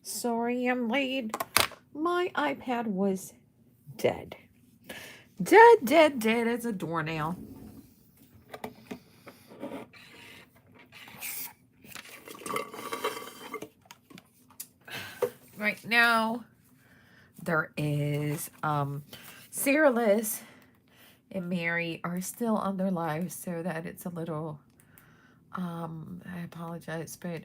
Sorry I'm late. My iPad was dead. Dead as a doornail. Right now, there is Sarah, Liz, and Mary are still on their lives, so that it's a little I apologize, but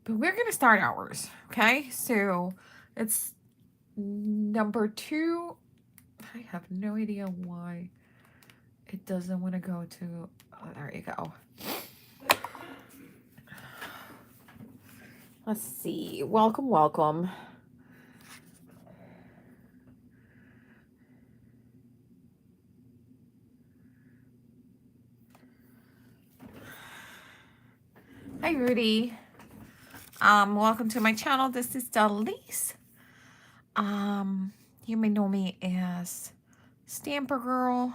we're gonna start ours, okay? So it's number 2. I have no idea why it doesn't want to go to. Oh, there you go. Let's see. Welcome. Hi, Rudy. Welcome to my channel. This is Delise. You may know me as Stamper Girl.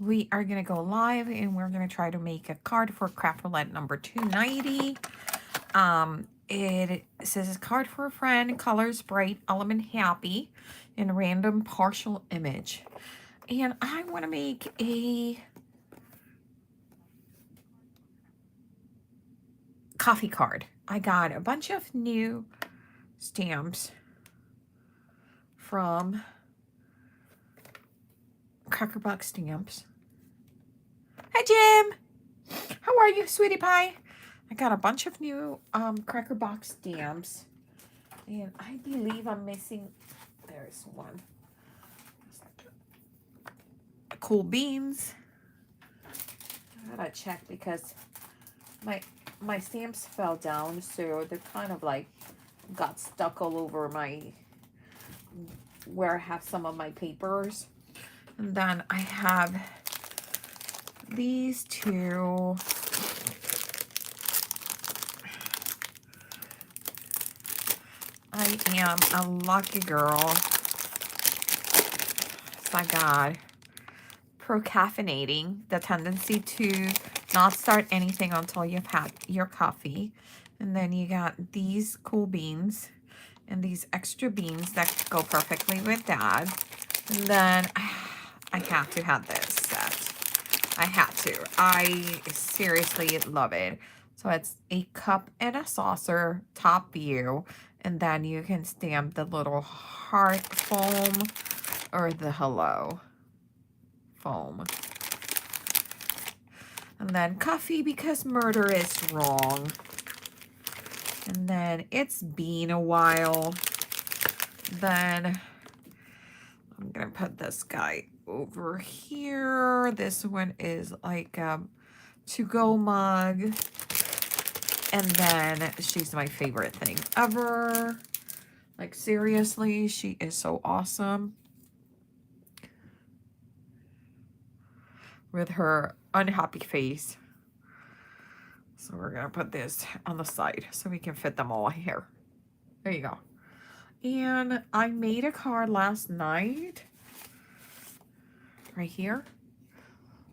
We are gonna go live and we're gonna try to make a card for Craft Roulette number 290. It says card for a friend, colors bright, element happy, and random partial image. And I want to make a coffee card. I got a bunch of new stamps from Cracker Box Stamps. Hi, Jim. How are you, sweetie pie? I got a bunch of new Cracker Box stamps. And I believe I'm missing... There's one. Cool beans. I gotta check because my stamps fell down, so they're kind of like got stuck all over my where I have some of my papers. And then I have these two. I am a lucky girl. So I got procrastinating, the tendency to not start anything until you've had your coffee. And then you got these cool beans and these extra beans that go perfectly with that. And then I have to have this set. I have to. I seriously love it. So it's a cup and a saucer top view. And then you can stamp the little heart foam or the hello foam. And then coffee because murder is wrong. And then it's been a while. Then I'm going to put this guy over here. This one is like a to-go mug. And then she's my favorite thing ever. Like, seriously, she is so awesome. With her unhappy face. So we're going to put this on the side so we can fit them all here. There you go. And I made a card last night. Right here.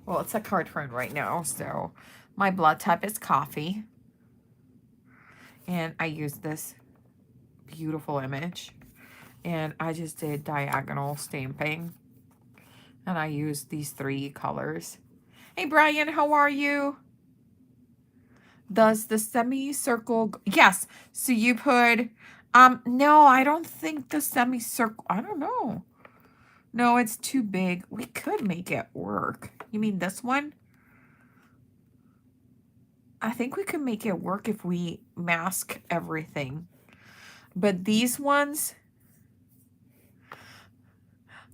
Well, it's a card front right now. So my blood type is coffee. And I used this beautiful image. And I just did diagonal stamping. And I used these 3 colors. Hey, Brian, how are you? Does the semicircle... Yes. So you put... no, I don't think the semicircle... I don't know. No, it's too big. We could make it work. You mean this one? I think we could make it work if we mask everything. But these ones...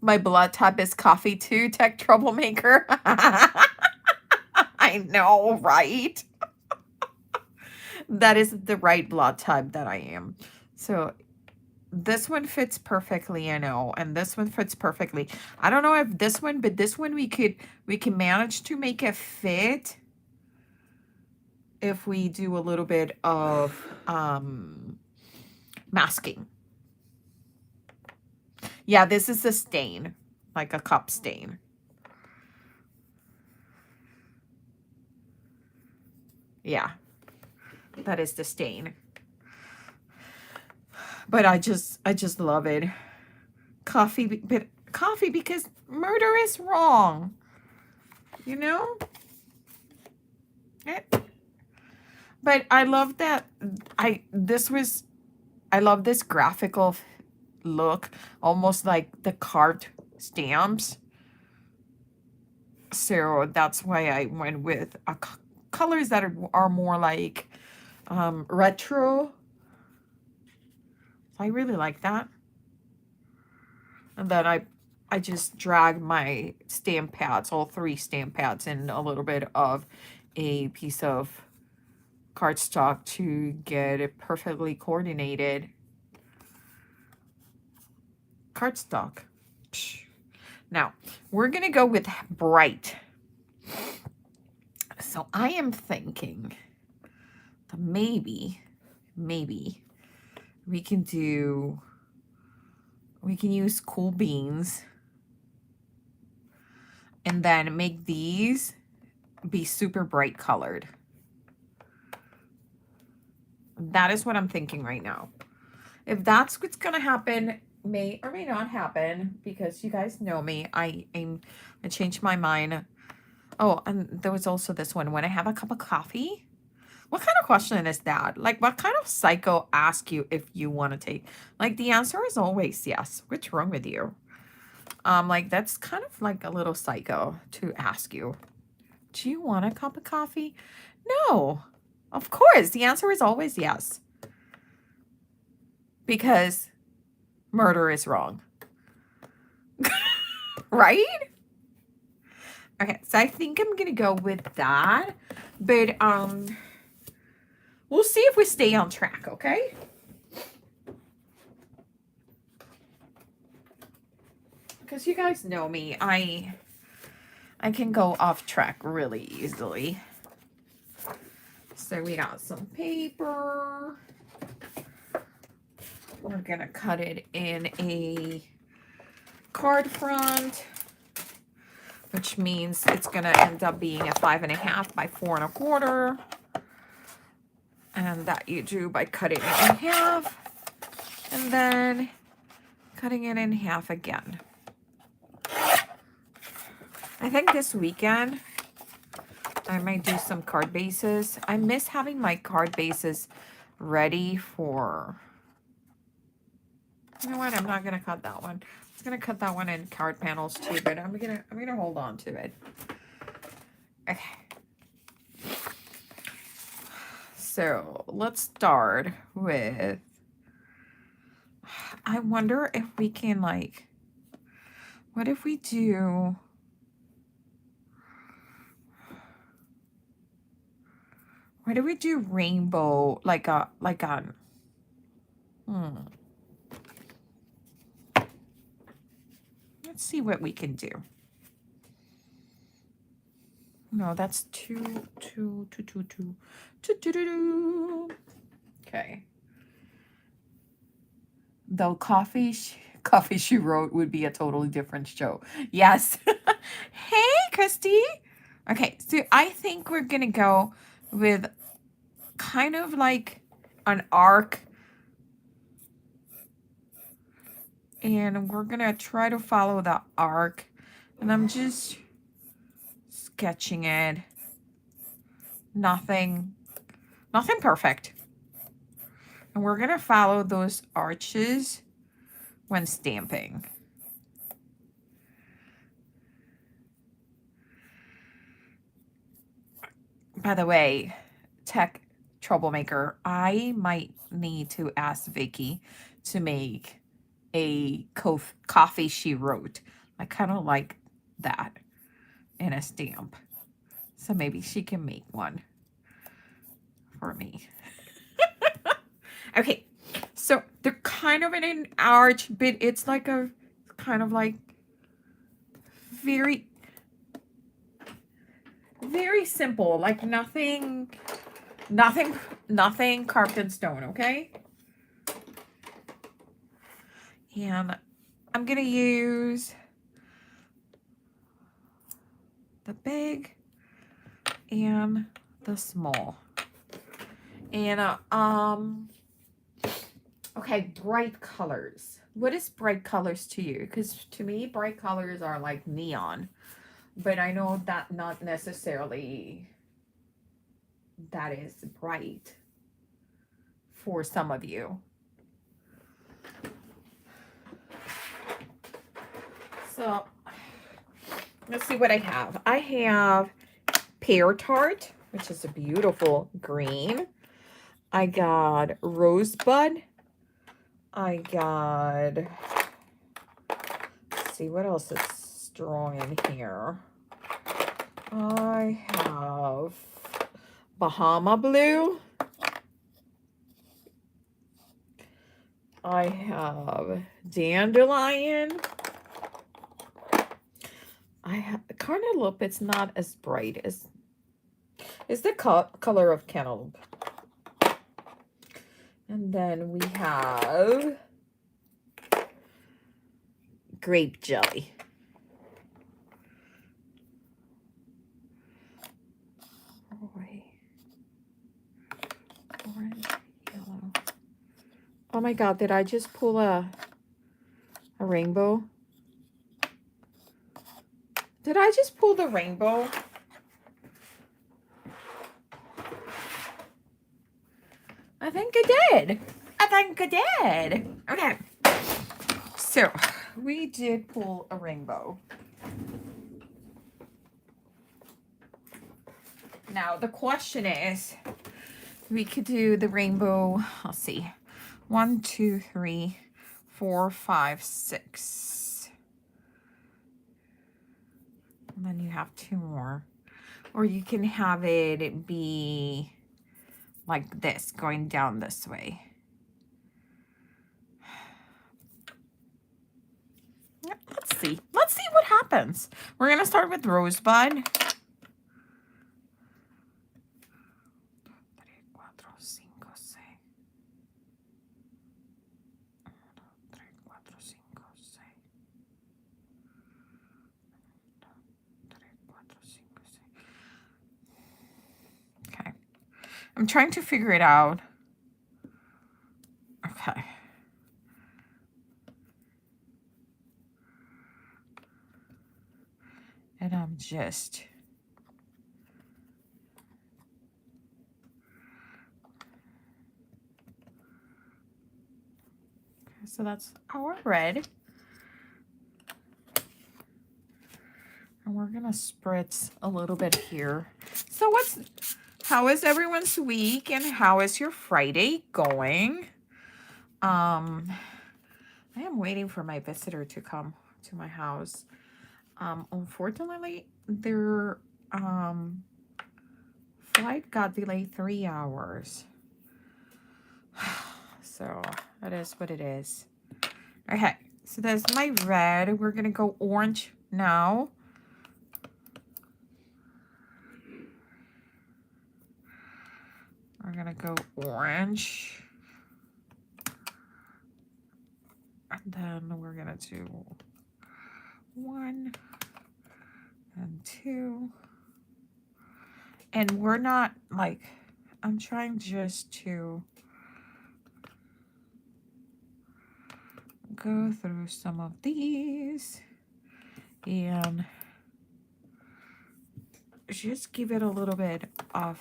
My blood type is coffee too, tech troublemaker. I know, right? That is the right blood type that I am. So this one fits perfectly, I know, and this one fits perfectly. I don't know if this one, but this one we can manage to make it fit if we do a little bit of masking. Yeah, this is a stain, like a cup stain. Yeah. that is the stain. But I just love it. Coffee, but coffee because murder is wrong. You know? But I love that I love this graphical look, almost like the card stamps. So that's why I went with colors that are more like retro. I really like that. And then I just drag my stamp pads, all 3 stamp pads, and a little bit of a piece of cardstock to get it perfectly coordinated. Cardstock. Now, we're going to go with bright. So I am thinking that maybe we can use cool beans and then make these be super bright colored. That is what I'm thinking right now. If that's what's going to happen, may or may not happen, because you guys know me. I changed my mind. Oh, and there was also this one. When I have a cup of coffee, what kind of question is that? Like, what kind of psycho asks you if you want to take? Like, the answer is always yes. What's wrong with you? Like, that's kind of like a little psycho to ask you. Do you want a cup of coffee? No. Of course, the answer is always yes. Because murder is wrong. Right? Okay, so I think I'm gonna go with that. But we'll see if we stay on track, okay? Because you guys know me, I can go off track really easily. So we got some paper. We're gonna cut it in a card front, which means it's gonna end up being a 5.5 by 4 1/4. And that you do by cutting it in half and then cutting it in half again. I think this weekend I might do some card bases. I miss having my card bases ready for... You know what? I'm not gonna cut that one. I was gonna cut that one in card panels too, but I'm gonna hold on to it. Okay. So let's start with... I wonder if we can, like... What if we do... Why do we do rainbow, like a... Let's see what we can do. No, that's two. Okay. Though coffee she wrote would be a totally different show. Yes. Hey, Christy. Okay, so I think we're gonna go with kind of like an arc. And we're gonna try to follow the arc. And I'm just sketching it. Nothing perfect. And we're gonna follow those arches when stamping. By the way, tech troublemaker, I might need to ask Vicky to make a coffee she wrote. I kind of like that in a stamp. So maybe she can make one for me. Okay, so they're kind of in an arch, but it's like a kind of like very simple, like nothing carved in stone, okay? And I'm gonna use the big and the small. And okay, bright colors. What is bright colors to you? Because to me, bright colors are like neon. But I know that not necessarily that is bright for some of you. So let's see what I have. I have Pear Tart, which is a beautiful green. I got Rosebud. I got, let's see what else is strong in here. I have Bahama Blue. I have Dandelion. I have Cantaloupe. It's not as bright as is the color of cantaloupe. And then we have Grape Jelly. Orange, yellow. Oh my God, did I just pull a rainbow? Did I just pull the rainbow? I think I did. I think I did. Okay. So, we did pull a rainbow. Now, the question is, we could do the rainbow, let's see, 1, 2, 3, 4, 5, 6. And then you have 2 more. Or you can have it be like this, going down this way. Let's see. Let's see what happens. We're going to start with Rosebud. Okay. I'm trying to figure it out. Okay. And I'm just... Okay, so that's our red. And we're gonna spritz a little bit here. So how is everyone's week and how is your Friday going? I am waiting for my visitor to come to my house. Unfortunately, their flight got delayed 3 hours. So that is what it is. Okay, so that's my red. We're gonna go orange now. We're gonna go orange. And then we're gonna do 1 and 2. And we're not like, I'm trying just to go through some of these and just give it a little bit of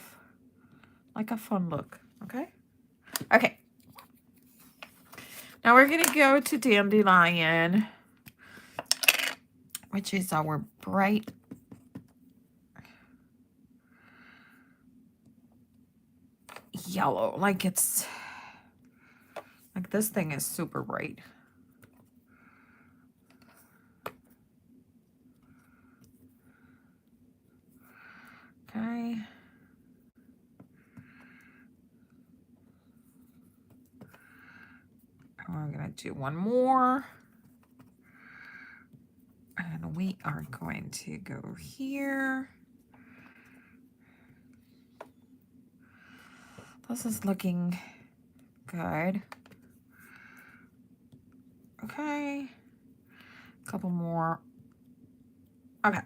like a fun look, okay? Okay. Now we're gonna go to Dandelion, which is our bright yellow. Like it's, like this thing is super bright. Okay. We're gonna do one more. And we are going to go here. This is looking good. Okay. A couple more. Okay.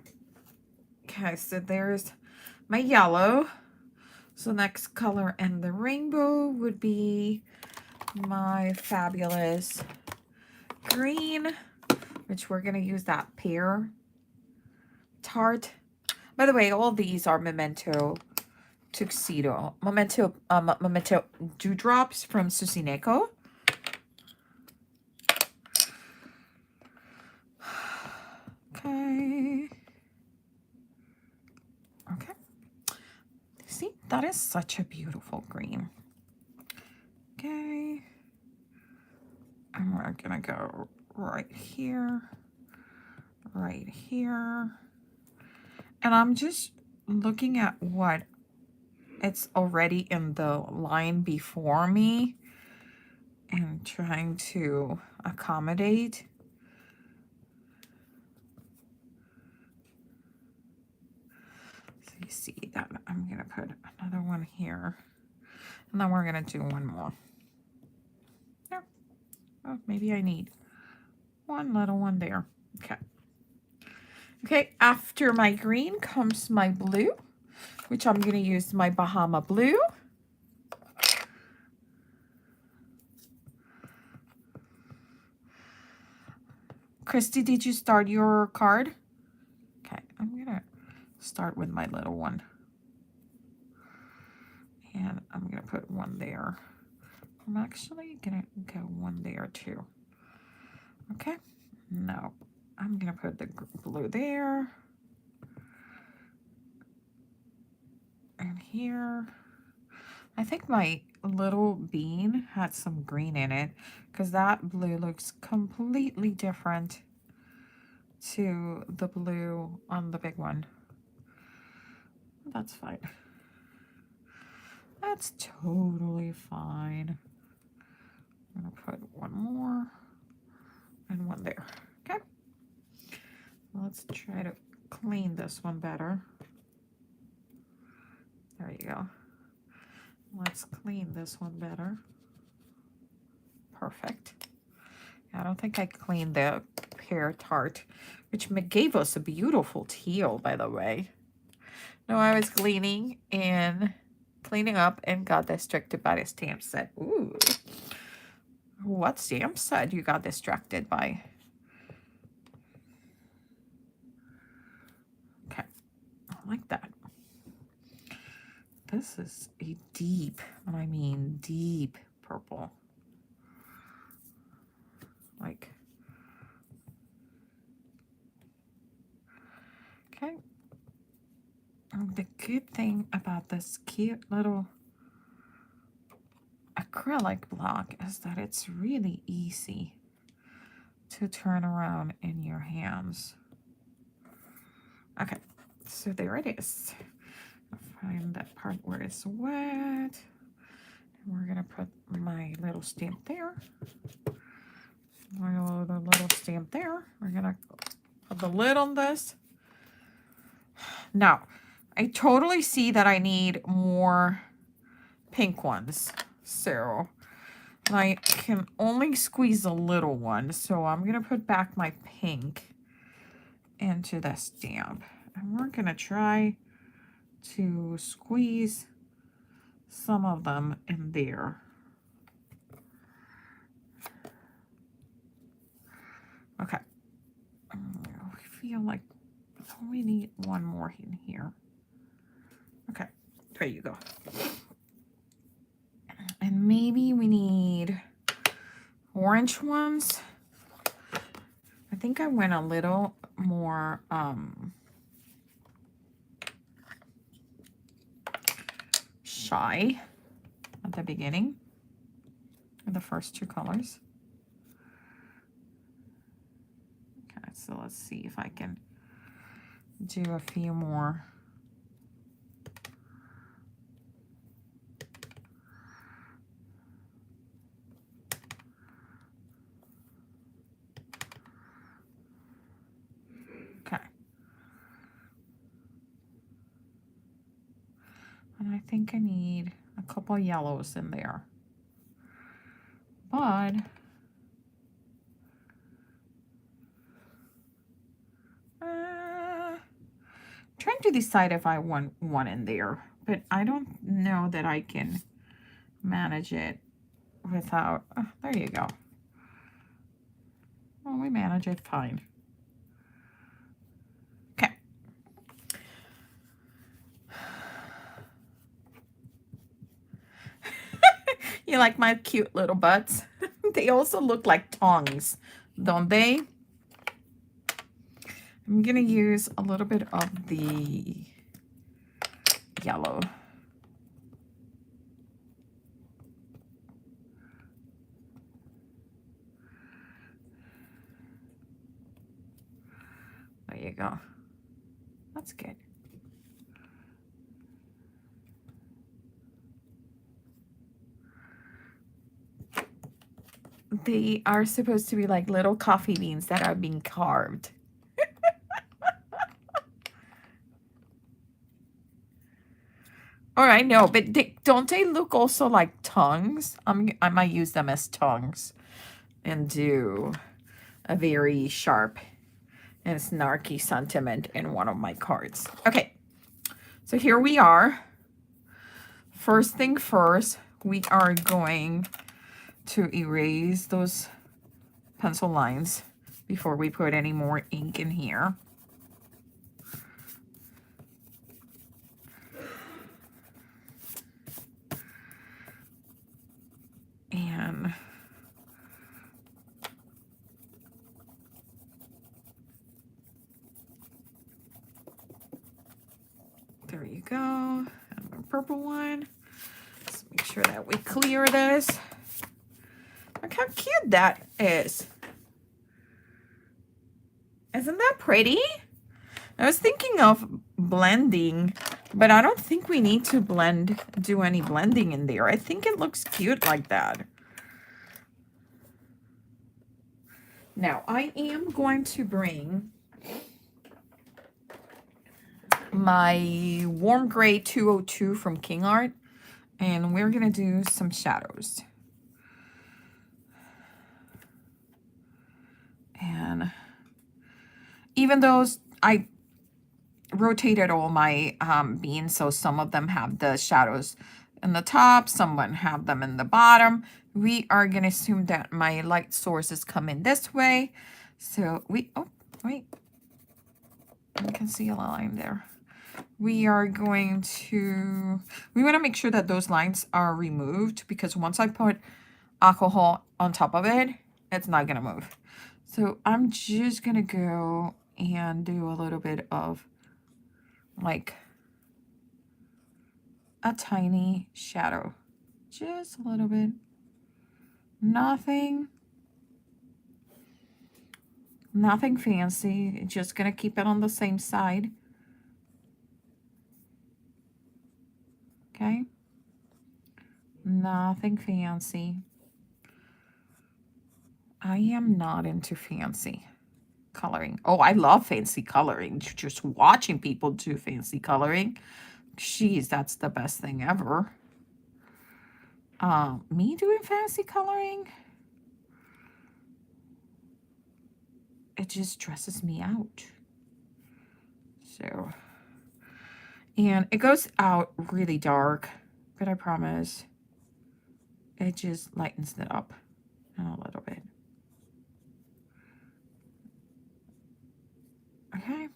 Okay, so there's my yellow. So next color in the rainbow would be my fabulous green, which we're going to use that pear tart. By the way, all these are Memento Tuxedo. Memento Dewdrops from Susineko. Okay. Okay. See, that is such a beautiful green. Okay. And we're gonna go right here, right here. And I'm just looking at what it's already in the line before me and trying to accommodate. So you see that I'm gonna put another one here, and then we're gonna do one more. There. Oh, maybe I need one little one there. Okay. Okay, after my green comes my blue, which I'm gonna use my Bahama blue. Christy, did you start your card? Okay, I'm gonna start with my little one. And I'm gonna put one there. I'm actually gonna go one there too. Okay, no, I'm gonna put the blue there. And here. I think my little bean had some green in it because that blue looks completely different to the blue on the big one. That's fine. That's totally fine. I'm gonna put one more and one there. Okay. Let's try to clean this one better. There you go. Let's clean this one better. Perfect. I don't think I cleaned the pear tart, which gave us a beautiful teal, by the way. No, I was cleaning up and got distracted by the stamp set. Ooh. What stamp set you got distracted by? Okay. I like that. This is a deep, and I mean deep purple. Like, okay. And the good thing about this cute little acrylic block is that it's really easy to turn around in your hands. Okay, so there it is. I'll find that part where it's wet. And we're gonna put my little stamp there. My little stamp there. We're gonna put the lid on this. Now, I totally see that I need more pink ones. So I can only squeeze a little one. So I'm gonna put back my pink into the stamp. And we're gonna try to squeeze some of them in there. Okay. I feel like we need one more in here. Okay, there you go. And maybe we need orange ones. I think I went a little more shy at the beginning with the first two colors. Okay, so let's see if I can do a few more. Okay. And I think I need a couple yellows in there. But trying to decide if I want one in there but I don't know that I can manage it without, oh, there you go. Well, we manage it fine. Okay. You like my cute little butts? They also look like tongues, don't they? I'm gonna use a little bit of the yellow. There you go. That's good. They are supposed to be like little coffee beans that are being carved. All right, no, but don't they look also like tongues? I might use them as tongues and do a very sharp and snarky sentiment in one of my cards. Okay, so here we are. First thing first, we are going to erase those pencil lines before we put any more ink in here. And there you go. And the purple one. Let's make sure that we clear this. Look how cute that is. Isn't that pretty? I was thinking of blending, but I don't think we need to do any blending in there. I think it looks cute like that. Now, I am going to bring my Warm Gray 202 from King Art, and we're going to do some shadows. And even though I rotated all my beans, so some of them have the shadows in the top, some have them in the bottom, we are going to assume that my light sources come in this way. So oh, wait. You can see a line there. We want to make sure that those lines are removed, because once I put alcohol on top of it, it's not going to move. So I'm just going to go and do a little bit of like a tiny shadow. Just a little bit. Nothing fancy. Just going to keep it on the same side. Okay. Nothing fancy. I am not into fancy coloring. Oh, I love fancy coloring. Just watching people do fancy coloring. Jeez, that's the best thing ever. Me doing fancy coloring, it just stresses me out. So, and it goes out really dark, but I promise it just lightens it up a little bit. Okay.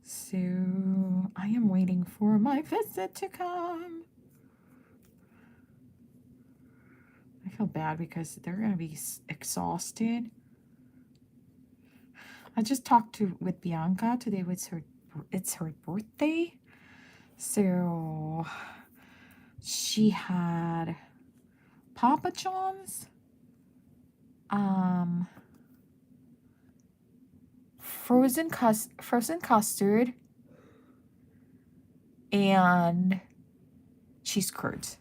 So I am waiting for my visit to come. I feel bad because they're going to be exhausted. I just talked with Bianca today. It's her birthday. So she had Papa John's, frozen custard, and cheese curds.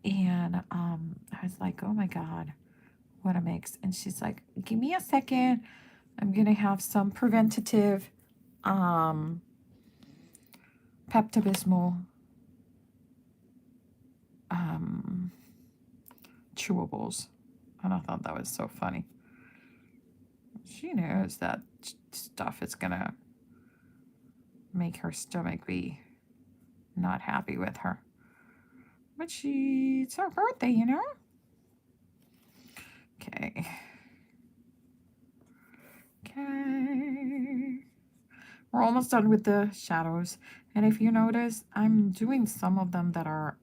And I was like, oh my God, what a mix. And she's like, give me a second. I'm going to have some preventative Pepto-Bismol chewables. And I thought that was so funny. She knows that stuff is going to make her stomach be not happy with her. But it's her birthday, you know? Okay. Okay. We're almost done with the shadows. And if you notice, I'm doing some of them that are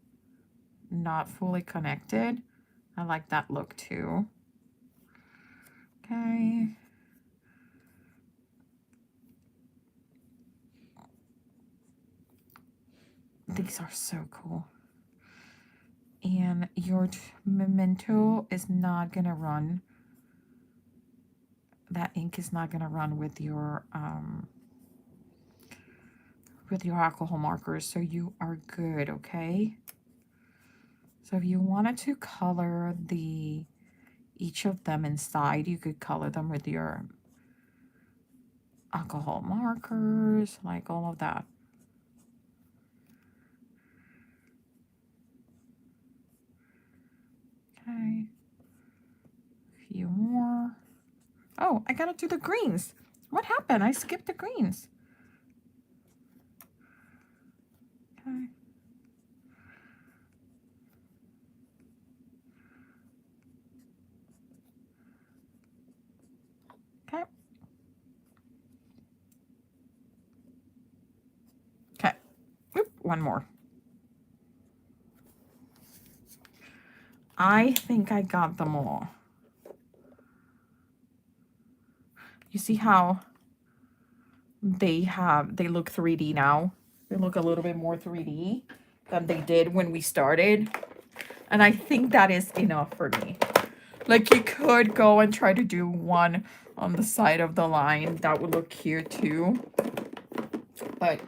not fully connected. I like that look too. Okay. These are so cool. And your memento is not going to run. That ink is not going to run with your alcohol markers, so you are good, okay? So if you wanted to color each of them inside, you could color them with your alcohol markers, like all of that. Okay. A few more. Oh, I gotta do the greens. What happened? I skipped the greens. Okay. Okay. Okay. Oop, one more. I think I got them all. You see how they look 3D now? They look a little bit more 3D than they did when we started. And I think that is enough for me. Like, you could go and try to do one on the side of the line. That would look cute too. But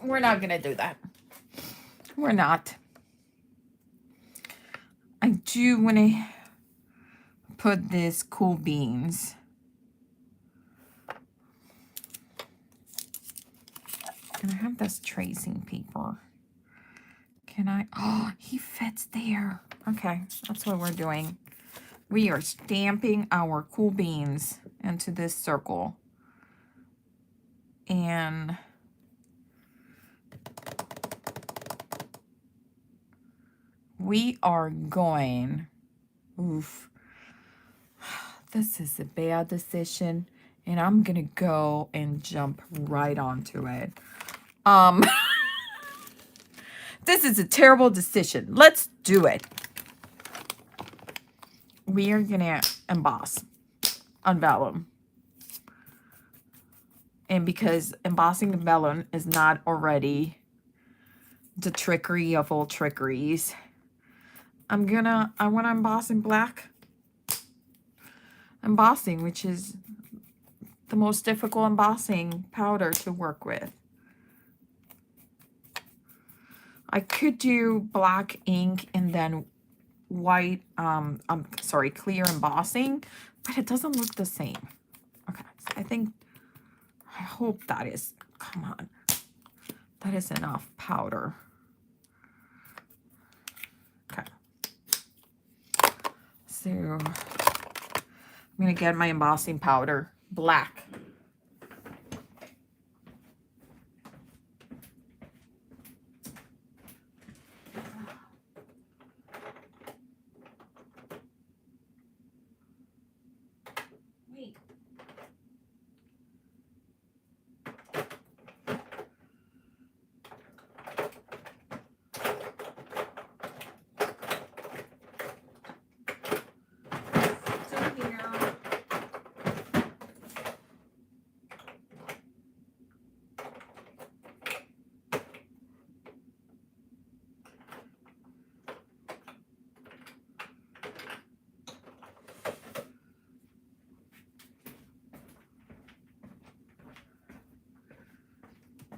we're not gonna do that. We're not. I do want to put this cool beans. And I have this tracing paper. Can I? Oh, he fits there. Okay, that's what we're doing. We are stamping our cool beans into this circle. And we are going, oof, this is a bad decision. And I'm gonna go and jump right onto it. This is a terrible decision. Let's do it. We are gonna emboss on vellum. And because embossing the vellum is not already the trickery of all trickeries, I want to emboss in black embossing, which is the most difficult embossing powder to work with. I could do black ink and then white, clear embossing, but it doesn't look the same. Okay, so I hope that is, come on, that is enough powder. Okay. So I'm gonna get my embossing powder, black.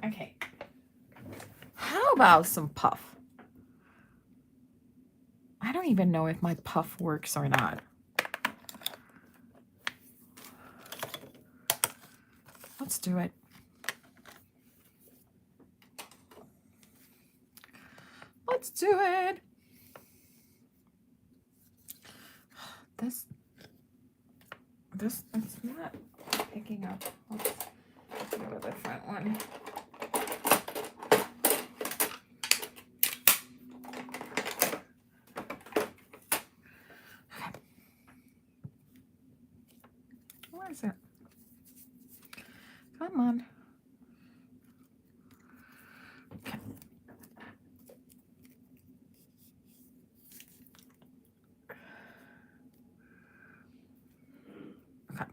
Okay. How about some puff? I don't even know if my puff works or not. Let's do it. Let's do it. This it's not picking up. Let's get a different one. Okay. Where is it? Come on. Okay. Okay.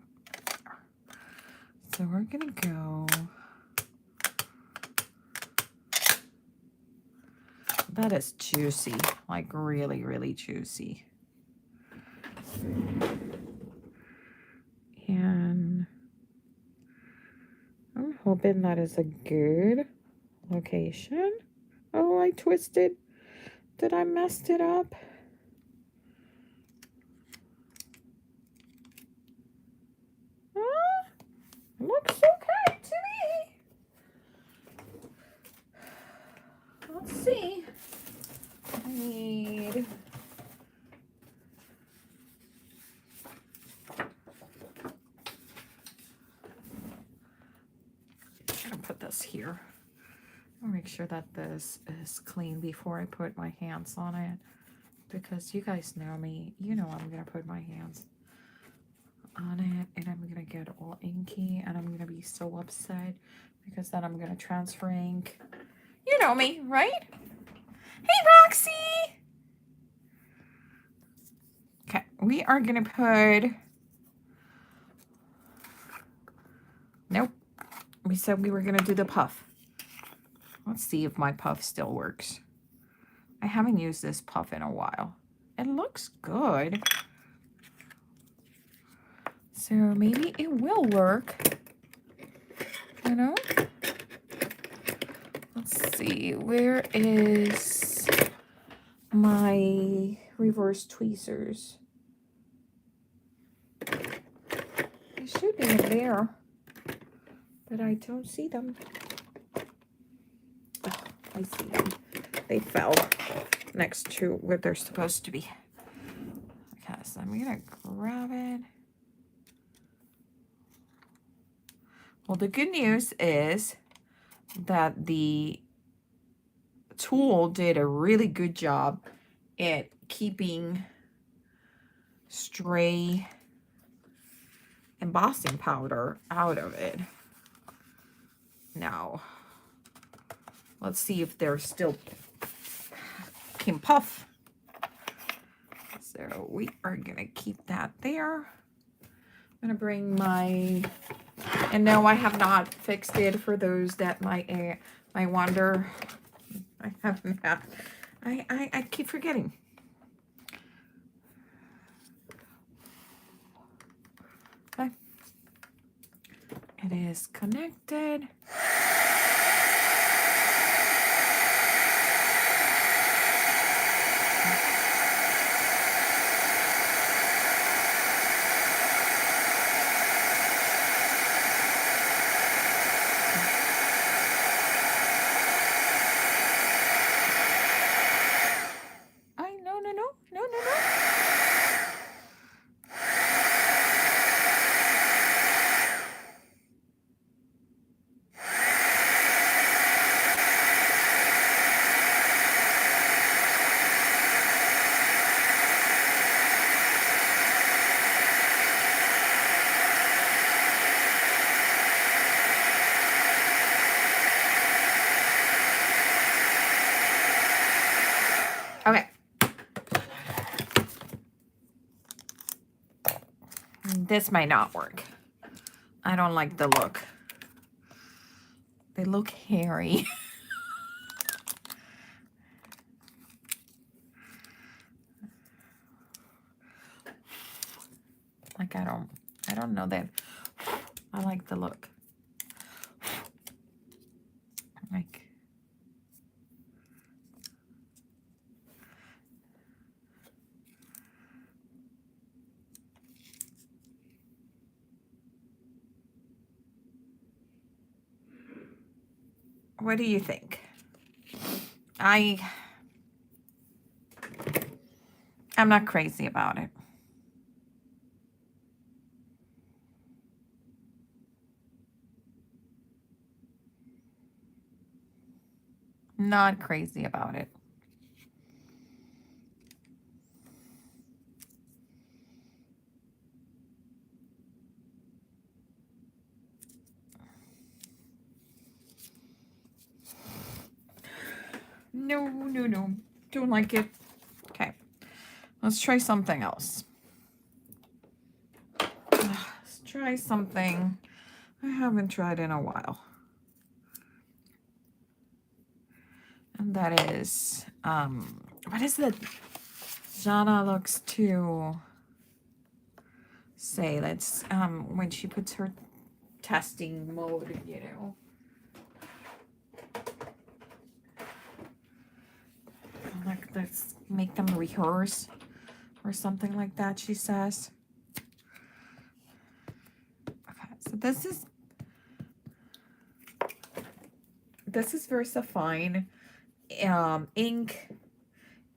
So we're gonna go. That is juicy, like really, really juicy. And I'm hoping that is a good location. Oh, I twisted. Did I messed it up? Looks okay to me. Let's see. I need. I'm gonna put this here. I'll make sure that this is clean before I put my hands on it, because you guys know me. You know I'm gonna put my hands on it and I'm gonna get all inky and I'm gonna be so upset because then I'm gonna transfer ink. You know me, right? Hey, Roxy! Okay, we are gonna put. Nope. We said we were gonna do the puff. Let's see if my puff still works. I haven't used this puff in a while. It looks good. So maybe it will work. You know? Let's see. Where is my reverse tweezers? They should be in there, but I don't see them. Oh, I see them. They fell next to where they're supposed to be. Okay, so I'm gonna grab it. Well, the good news is that the tool did a really good job at keeping stray embossing powder out of it. Now, let's see if they're still can puff. So we are gonna keep that there. I'm gonna bring my, and no, I have not fixed it for those that might wonder. I haven't. I keep forgetting. Okay. It is connected. Okay. This might not work. I don't like the look. They look hairy. Like I don't know that I like the look. Like, what do you think? I'm not crazy about it. Not crazy about it. No, no, no. Don't like it. Okay. Let's try something else. Let's try something I haven't tried in a while. And that is, what is it? Jana looks to say, that's when she puts her testing mode, you know. Like, let's make them rehearse or something like that, she says. Okay, so this is VersaFine ink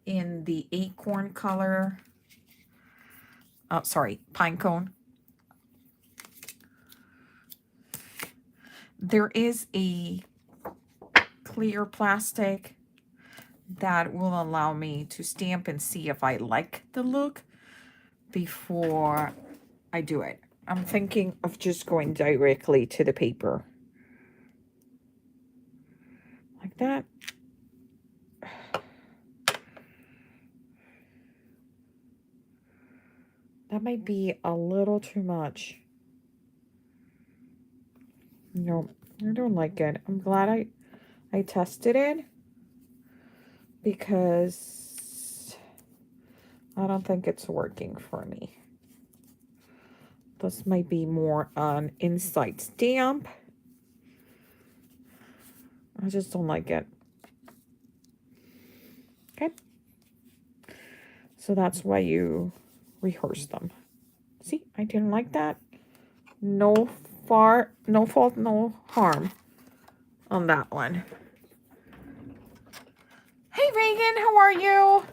in the acorn color. Oh, sorry, pine cone. There is a clear plastic that will allow me to stamp and see if I like the look before I do it. I'm thinking of just going directly to the paper. Like that. That might be a little too much. No, I don't like it. I'm glad I tested it, because I don't think it's working for me. This might be more an inside stamp. I just don't like it. Okay. So that's why you rehearse them. See, I didn't like that. No fault, no harm on that one. Hey Reagan, how are you?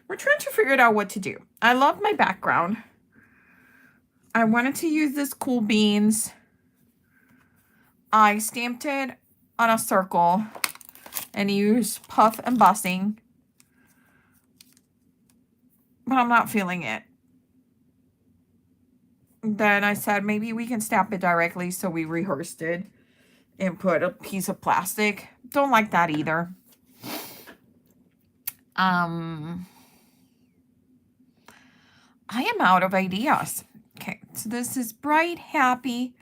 We're trying to figure out what to do. I love my background. I wanted to use this cool beans. I stamped it on a circle and used puff embossing, but I'm not feeling it. Then I said maybe we can stamp it directly, so we rehearsed it and put a piece of plastic. Don't like that either. I am out of ideas. Okay, so this is Bright Happy.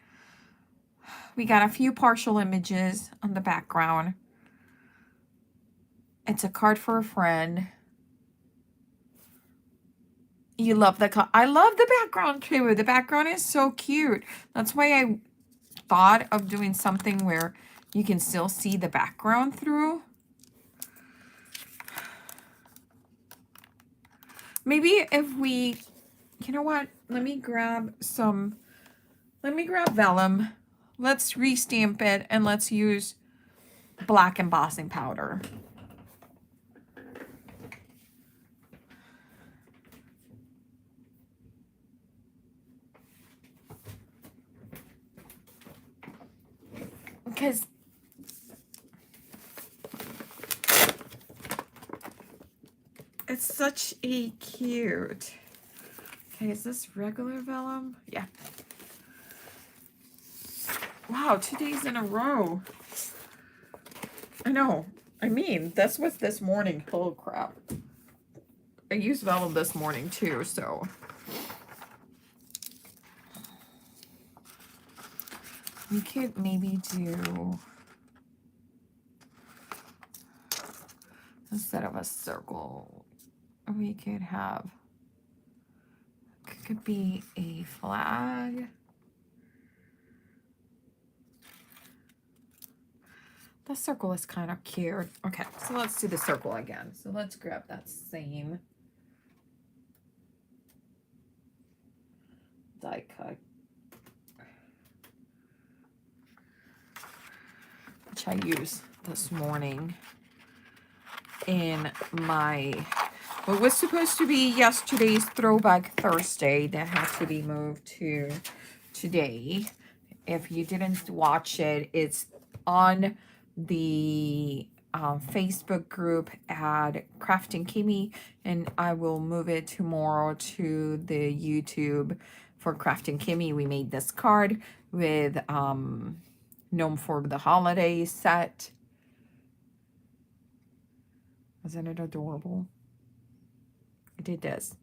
We got a few partial images on the background. It's a card for a friend. You love the I love the background too. The background is so cute. That's why I thought of doing something where you can still see the background through. Maybe if we, you know what? Let me grab vellum. Let's restamp it and let's use black embossing powder. Because it's such a cute. Okay, is this regular vellum? Yeah. Wow, 2 days in a row. I know. I mean, this was this morning. Oh, crap. I used vellum this morning, too, so. We could maybe do, instead of a circle, we could have, it could be a flag. The circle is kind of cute. Okay, so let's do the circle again. So let's grab that same die cut, which I used this morning in my, what was supposed to be yesterday's Throwback Thursday that had to be moved to today. If you didn't watch it, it's on the Facebook group at Crafty Kimmy, and I will move it tomorrow to the YouTube for Crafty Kimmy. We made this card with Gnome for the Holidays set. Isn't it adorable? I did this.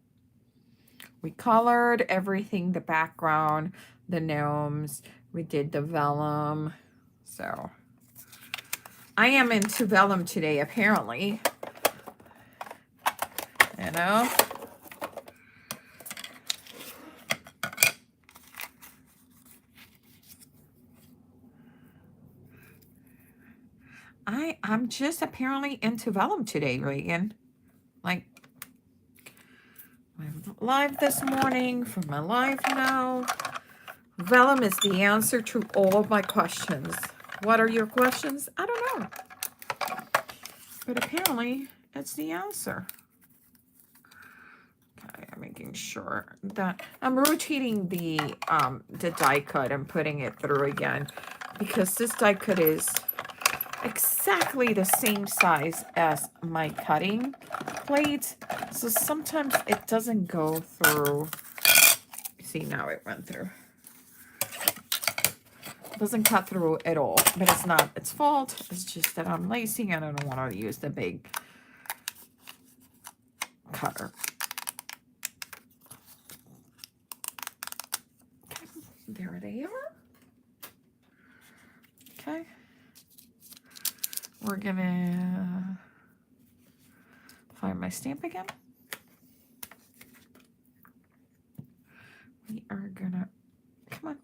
We colored everything, the background, the gnomes. We did the vellum. So I am into vellum today, apparently. You know? I'm just apparently into vellum today, Reagan. Like, my live this morning, for my live now. Vellum is the answer to all of my questions. What are your questions? I don't know. But apparently, it's the answer. Okay, I'm making sure that I'm rotating the die cut and putting it through again, because this die cut is exactly the same size as my cutting plate, so sometimes it doesn't go through. See, now it went through. It doesn't cut through at all, but it's not its fault. It's just that I'm lazy and I don't want to use the big cutter. Okay, there they are. Okay. We're gonna find my stamp again. We are gonna, come on,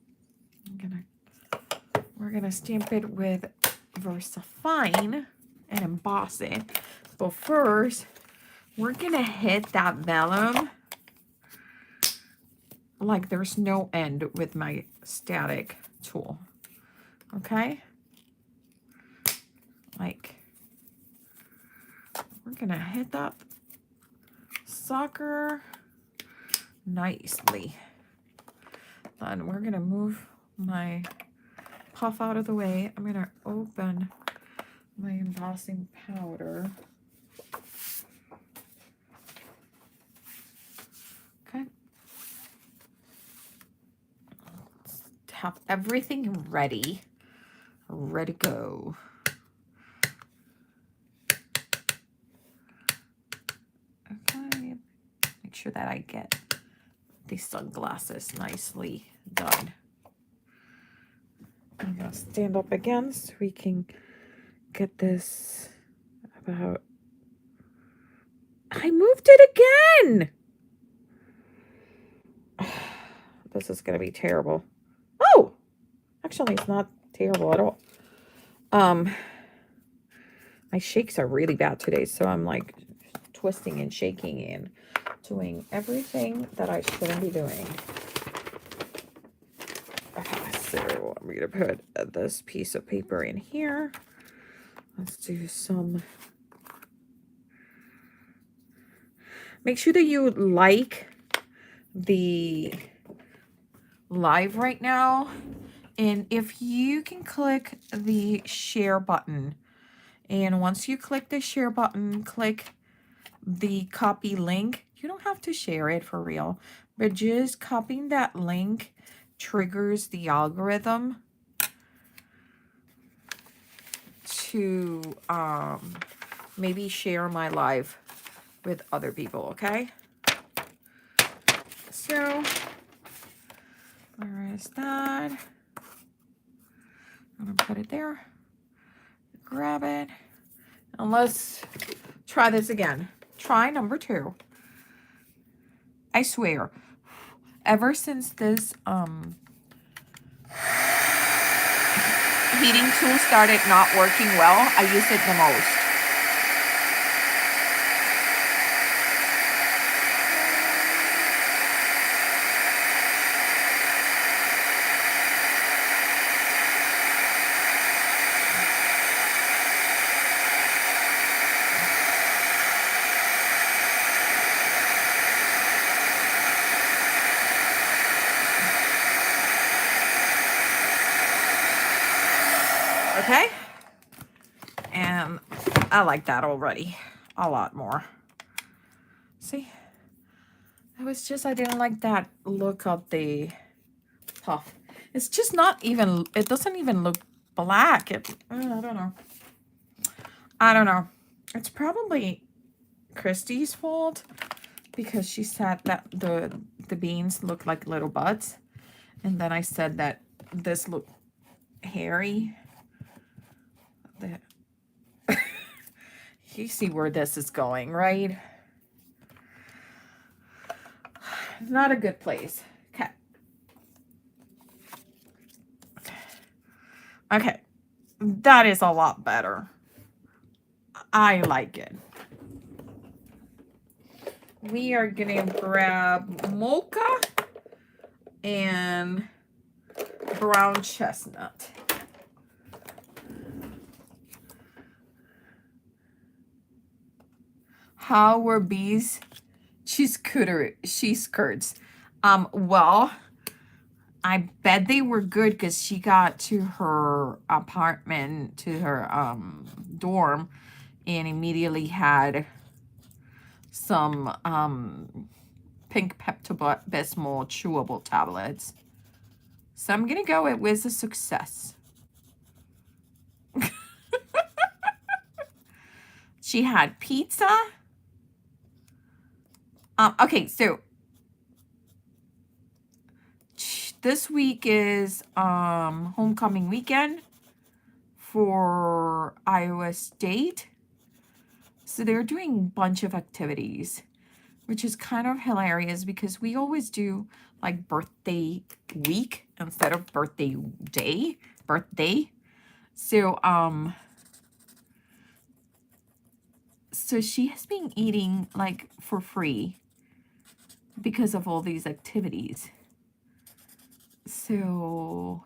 we're gonna stamp it with VersaFine and emboss it. But first, we're gonna hit that vellum like there's no end with my static tool. Okay? Like, we're gonna hit that sucker nicely. Then we're gonna move my puff out of the way. I'm gonna open my embossing powder. Okay. Let's have everything ready to go. Okay, make sure that I get these sunglasses nicely done. I'm gonna stand up again so we can get this about. I moved it again. This is gonna be terrible. Oh, actually, it's not terrible at all. My shakes are really bad today, so I'm like twisting and shaking and doing everything that I shouldn't be doing. Okay, so I'm gonna put this piece of paper in here. Let's do some. Make sure that you like the live right now, and if you can click the share button, and once you click the share button, click the copy link. You don't have to share it for real, but just copying that link triggers the algorithm to maybe share my live with other people. Okay, so where is that? I'm gonna put it there, grab it, and let's try this again. Try number 2. I swear, ever since this heating tool started not working well, I use it the most. Okay, and I like that already a lot more. See? It was just, I didn't like that look of the puff. It's just not even, it doesn't even look black. I don't know. I don't know. It's probably Christy's fault because she said that the beans look like little butts. And then I said that this looked hairy. You see where this is going, right? Not a good place. Okay. Okay. That is a lot better. I like it. We are gonna grab mocha and brown chestnut. How were Bee's cheese curds? Well, I bet they were good because she got to her apartment, to her dorm, and immediately had some pink Pepto-Bismol chewable tablets. So I'm gonna go with a success. She had pizza. Okay, so this week is homecoming weekend for Iowa State. So they're doing a bunch of activities, which is kind of hilarious because we always do like birthday week instead of birthday. So so she has been eating like for free because of all these activities. So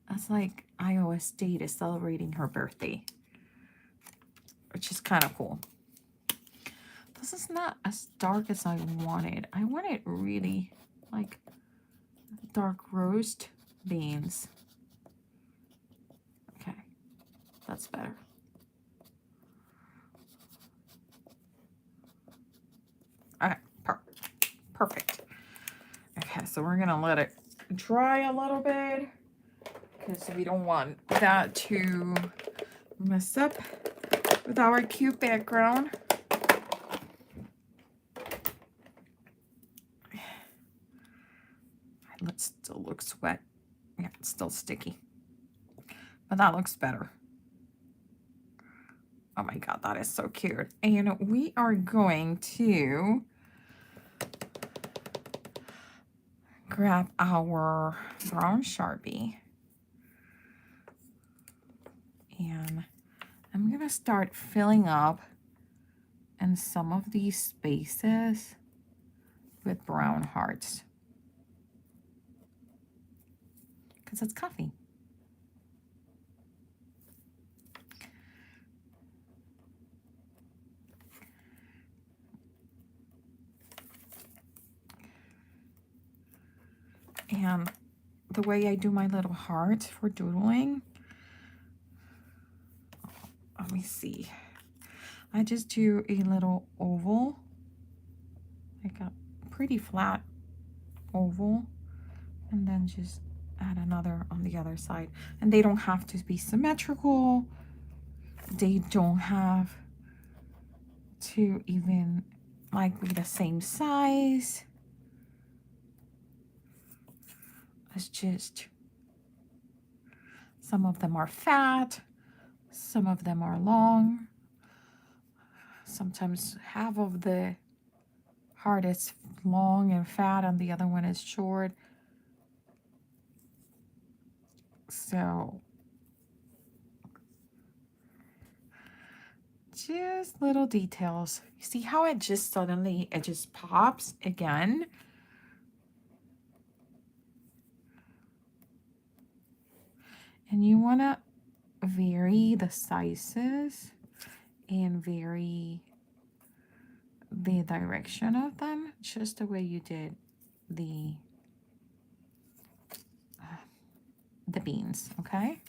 that's like Iowa State is celebrating her birthday, which is kind of cool. This is not as dark as I wanted. I wanted really like dark roast beans. Okay, that's better. Okay, perfect. Okay, so we're gonna let it dry a little bit because we don't want that to mess up with our cute background. It still looks wet. Yeah, it's still sticky. But that looks better. Oh my god, that is so cute. And we are going to grab our brown Sharpie. And I'm going to start filling up in some of these spaces with brown hearts. Because it's coffee. And the way I do my little heart for doodling, let me see. I just do a little oval, like a pretty flat oval, and then just add another on the other side. And they don't have to be symmetrical. They don't have to even like be the same size. It's just, some of them are fat, some of them are long. Sometimes half of the heart is long and fat and the other one is short. So just little details. You see how it just suddenly, it just pops again? And you want to vary the sizes and vary the direction of them, just the way you did the beans, okay?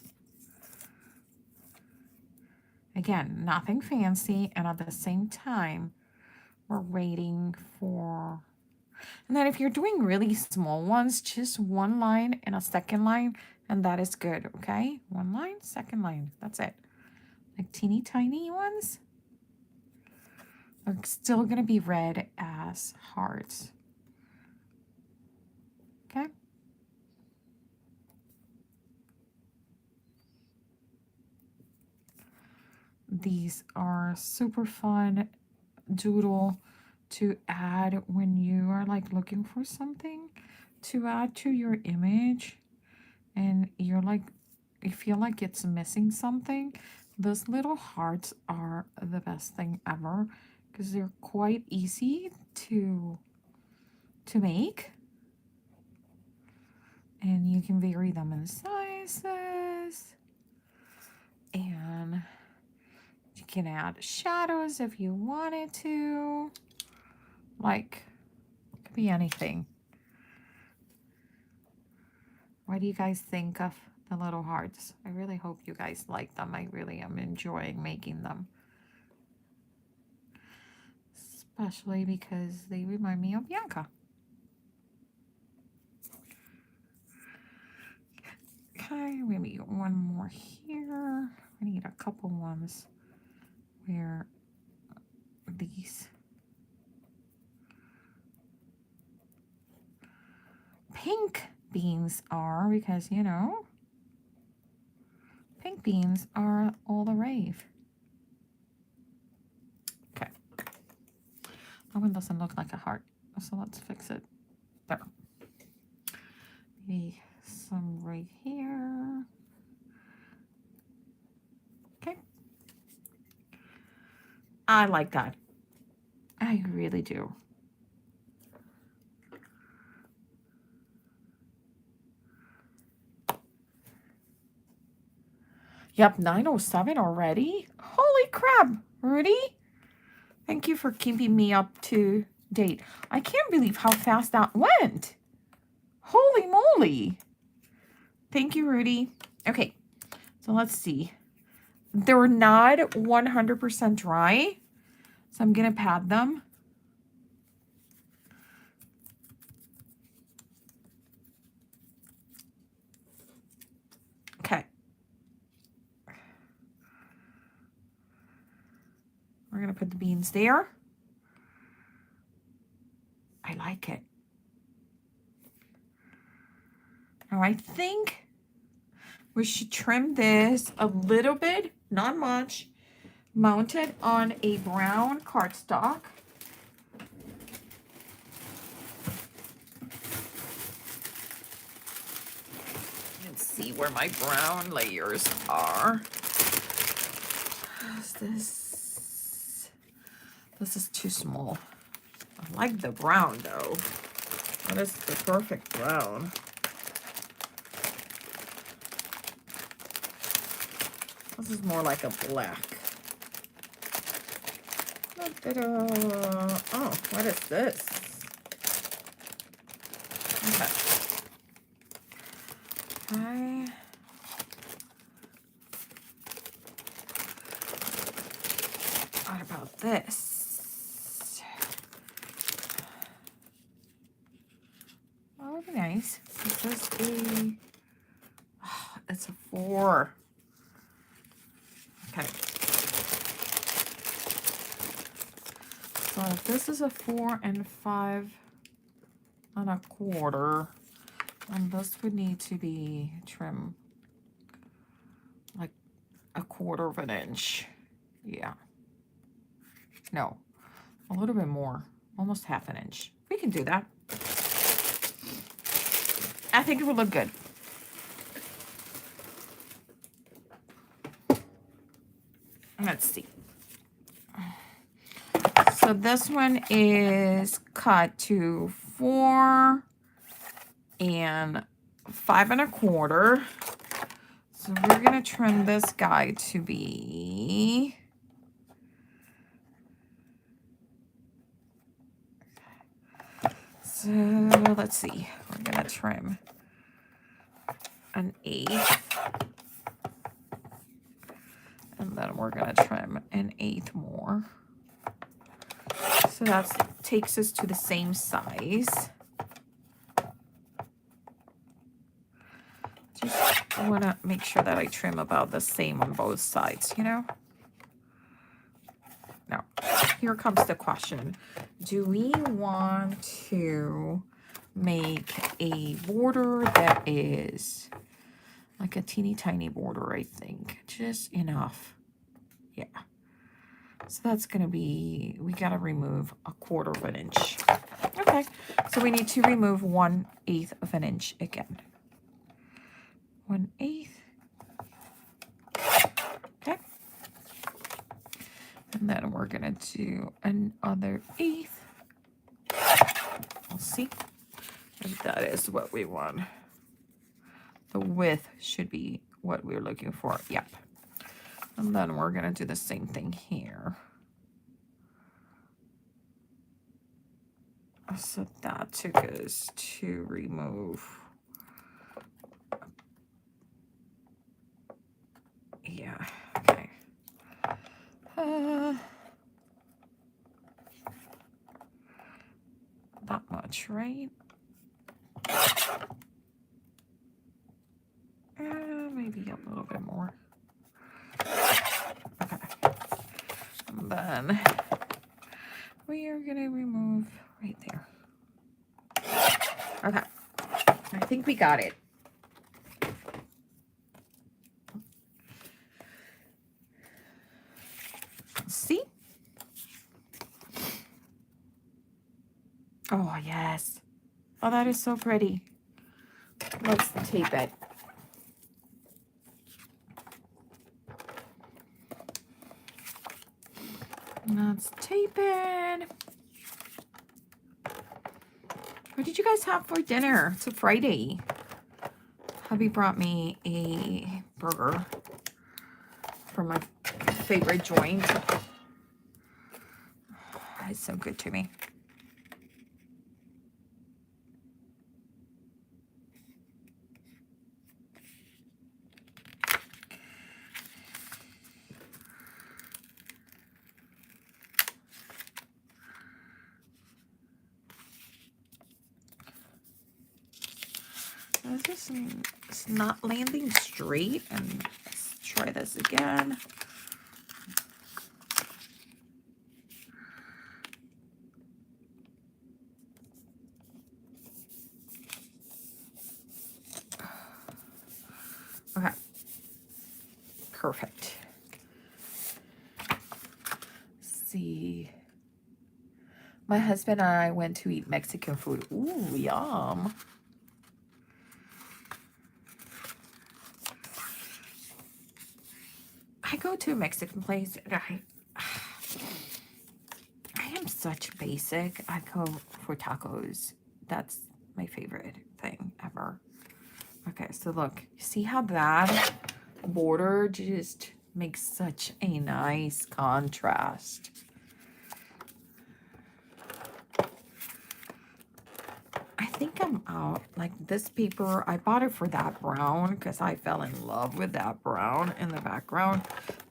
Again, nothing fancy, and at the same time, we're waiting for... And then if you're doing really small ones, just one line and a second line, and that is good, okay? One line, second line, that's it. Like teeny tiny ones are still gonna be read as hearts, okay? These are super fun doodle to add when you are like looking for something to add to your image and you're like, you feel like it's missing something. Those little hearts are the best thing ever because they're quite easy to make, and you can vary them in sizes, and you can add shadows if you wanted to. Like, it could be anything. What do you guys think of the little hearts? I really hope you guys like them. I really am enjoying making them. Especially because they remind me of Bianca. Okay, maybe one more here. I need a couple ones where these pink beans are, because, you know, pink beans are all the rave. Okay. That one doesn't look like a heart, so let's fix it. There. Maybe some right here. Okay. I like that. I really do. Yep, 9:07 already. Holy crap, Rudy. Thank you for keeping me up to date. I can't believe how fast that went. Holy moly. Thank you, Rudy. Okay, so let's see. They're not 100% dry, so I'm going to pad them. Okay. We're going to put the beans there. I like it. Now I think we should trim this a little bit, not much, mount it on a brown cardstock. Let's see where my brown layers are. This is too small. I like the brown though. That is the perfect brown. This is more like a black. Oh, what is this? Okay. What about this? That would be nice. This is a... Oh, it's a 4. Okay. So this is a 4 and 5 1/4, and this would need to be trimmed like 1/4 inch. Yeah. No, a little bit more, almost 1/2 inch. We can do that. I think it would look good. Let's see. So this one is cut to 4 and 5 1/4. So we're gonna trim this guy to be... So let's see. We're gonna trim an 1/8. And then we're going to trim 1/8 more. So that takes us to the same size. Just want to make sure that I trim about the same on both sides, you know? Now, here comes the question. Do we want to make a border that is like a teeny tiny border, I think. Just enough. Yeah. So that's going to be, we got to remove 1/4 of an inch. Okay. So we need to remove 1/8 of an inch again. 1/8. Okay. And then we're going to do another 1/8. We'll see if that is what we want. The width should be what we're looking for. Yep. And then we're going to do the same thing here. So that took us to remove. Yeah. Okay. That much, right? Maybe a little bit more. Okay. And then we are going to remove right there. Okay. I think we got it. See? Oh, yes. Oh, that is so pretty. Let's tape it. Let's tape it. What did you guys have for dinner? It's a Friday. Hubby brought me a burger from my favorite joint. It's so good to me. This is not landing straight, and let's try this again. Okay, perfect. Let's see. My husband and I went to eat Mexican food. Ooh, yum. I go to a Mexican place and I am such basic. I go for tacos. That's my favorite thing ever. Okay, so look, see how that border just makes such a nice contrast. I think I'm out. Like this paper, I bought it for that brown because I fell in love with that brown in the background.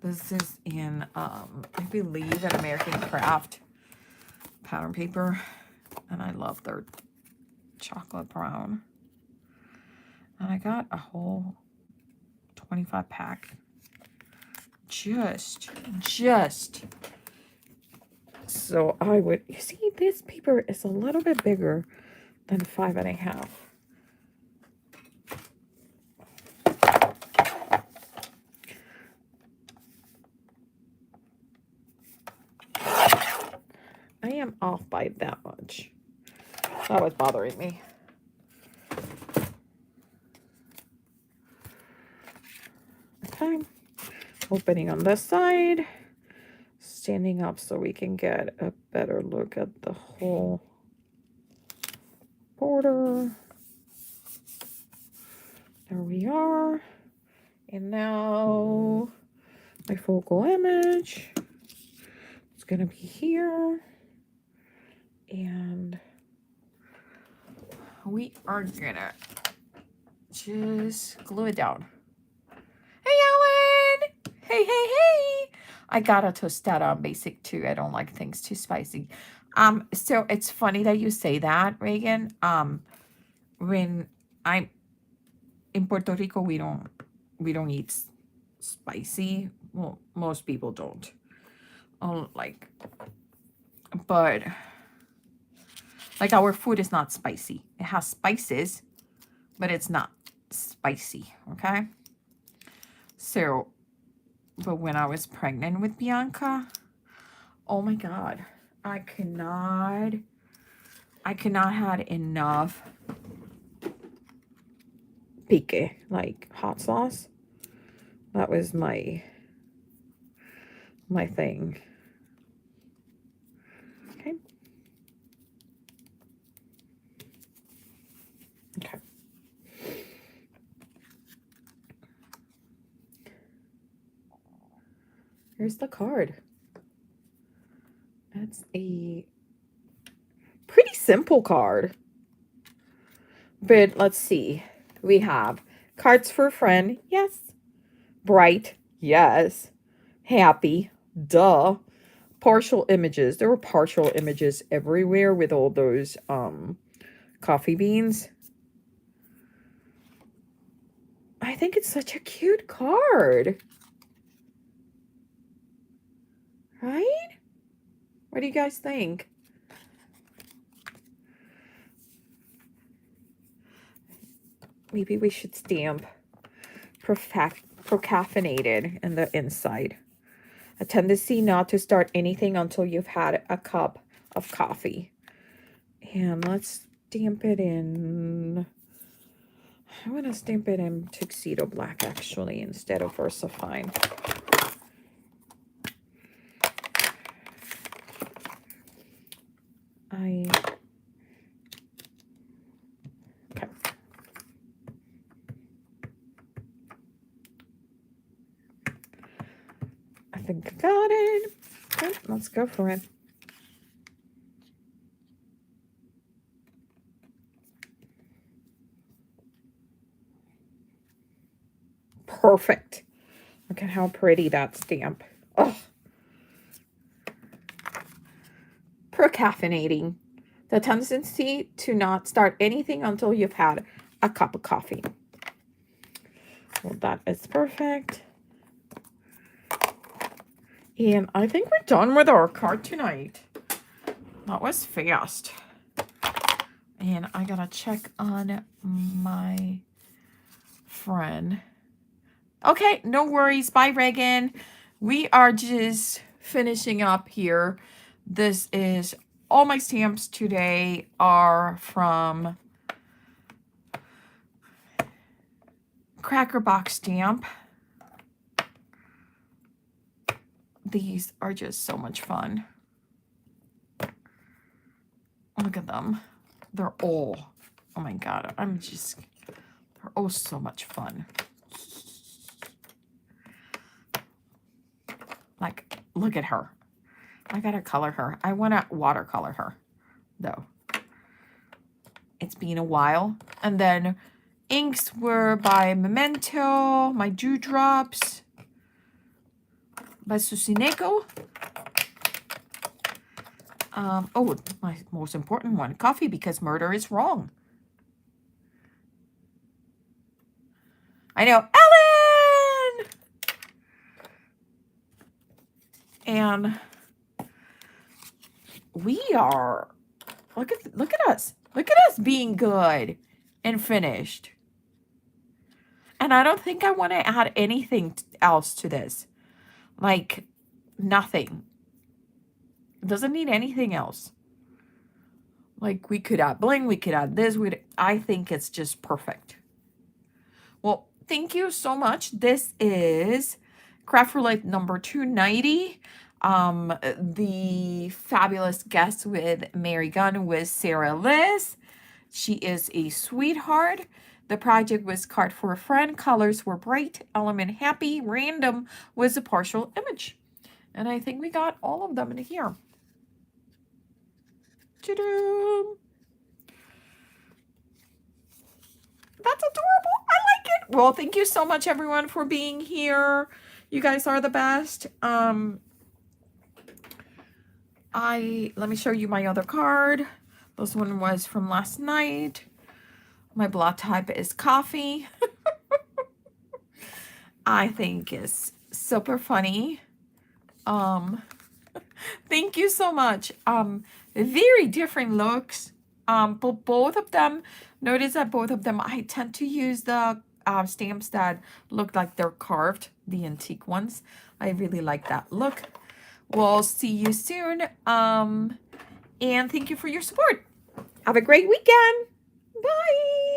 This is in, I believe, an American Craft pattern paper. And I love their chocolate brown. And I got a whole 25 pack. Just. So I would, you see, this paper is a little bit bigger than 5.5. I am off by that much. That was bothering me. Okay. Opening on this side. Standing up so we can get a better look at the whole border. There we are. And now my focal image. It's going to be here. And we are going to just glue it down. Hey, Ellen! Hey, hey, hey. I got a tostada on basic too. I don't like things too spicy. So it's funny that you say that, Reagan. When I'm in Puerto Rico, we don't eat spicy. Well, most people don't. Like, but like our food is not spicy. It has spices, but it's not spicy. Okay. So, but when I was pregnant with Bianca, oh my God, I cannot had enough pique, like hot sauce. That was my thing. Okay. Okay. Here's the card. That's a pretty simple card. But let's see. We have cards for a friend. Yes. Bright. Yes. Happy. Duh. Partial images. There were partial images everywhere with all those coffee beans. I think it's such a cute card. Right? What do you guys think? Maybe we should stamp procaffeinated in the inside. A tendency not to start anything until you've had a cup of coffee. And let's stamp it in. I want to stamp it in tuxedo black actually instead of VersaFine. Okay. I think I got it. Okay, let's go for it. Perfect. Look at how pretty that stamp. Oh. Procaffeinating. The tendency to not start anything until you've had a cup of coffee. Well, that is perfect. And I think we're done with our card tonight. That was fast. And I gotta check on my friend. Okay, no worries. Bye, Reagan. We are just finishing up here. This is all my stamps today are from Cracker Box Stamp. These are just so much fun. Look at them. They're all, oh my God, they're all so much fun. Like, look at her. I gotta color her. I wanna watercolor her, though. It's been a while. And then inks were by Memento, my Dewdrops by Susineko. Oh, my most important one, Coffee Because Murder is Wrong. I know, Ellen! And we are, look at us. Look at us being good and finished. And I don't think I want to add anything else to this. Like, nothing. It doesn't need anything else. Like, we could add bling, we could add this. I think it's just perfect. Well, thank you so much. This is Craft for Life number 290. The fabulous guest with Mary Gunn was Sarah Liz. She is a sweetheart. The project was Card for a Friend. Colors were bright, element happy, random was a partial image. And I think we got all of them in here. Ta-da! That's adorable. I like it. Well, thank you so much, everyone, for being here. You guys are the best. Let me show you my other card. This one was from last night. My blood type is coffee. I think is super funny. Thank you so much. Very different looks. But both of them, notice that both of them, I tend to use the stamps that look like they're carved, the antique ones. I really like that look. We'll see you soon. And thank you for your support. Have a great weekend. Bye.